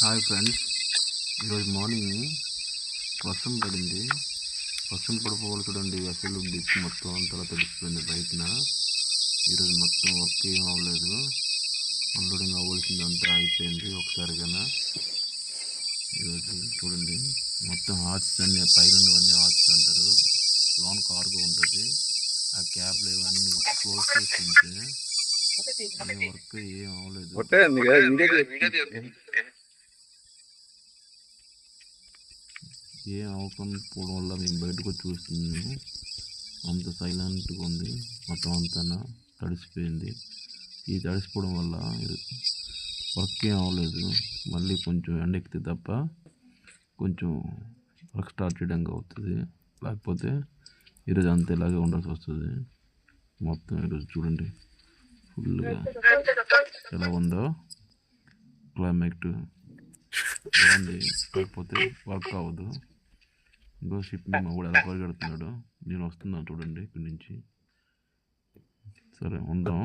Hi friends, ఈరోజు morning వర్షం పడింది. వర్షం పడిపోవాలి చూడండి, అసలు డిప్ మొత్తం అంతా తడిసిపోయింది బయటన. ఈరోజు మొత్తం వర్క్ ఏం అవ్వలేదు, అన్లోడింగ్ అవ్వాల్సింది అంతా అయిపోయింది ఒకసారిగా. ఈరోజు చూడండి మొత్తం హార్ట్స్ అన్నీ పైన అన్నీ హార్ట్స్ అంటారు, లోన్ కార్గో ఉంటుంది. ఆ క్యాబ్లు ఇవన్నీ క్లోజ్ చేసి ఉంటే ఏం వర్క్ ఏం అవ్వలేదు. ఏం అవ్వకుండా పోవడం వల్ల మేము బయటకు వచ్చి చూస్తున్నాము. అంత సైలెంట్గా ఉంది, మొత్తం అంతా తడిసిపోయింది. ఈ తడిసిపోవడం వల్ల వర్క్ ఏం అవ్వలేదు. మళ్ళీ కొంచెం ఎండెక్కితే తప్ప కొంచెం వర్క్ స్టార్ట్ చేయడానికి అవుతుంది, లేకపోతే ఈరోజు అంత ఇలాగే ఉండాల్సి వస్తుంది. మొత్తం ఈరోజు చూడండి ఫుల్గా ఎలా ఉందో క్లైమేట్ బాగుంది, కాకపోతే వర్క్ అవ్వదు. ఇంకో షిప్ని మా కూడా ఎలా పరిగెడుతున్నాడు, నేను వస్తున్నాను చూడండి ఇక్కడి నుంచి. సరే, ఉందాం.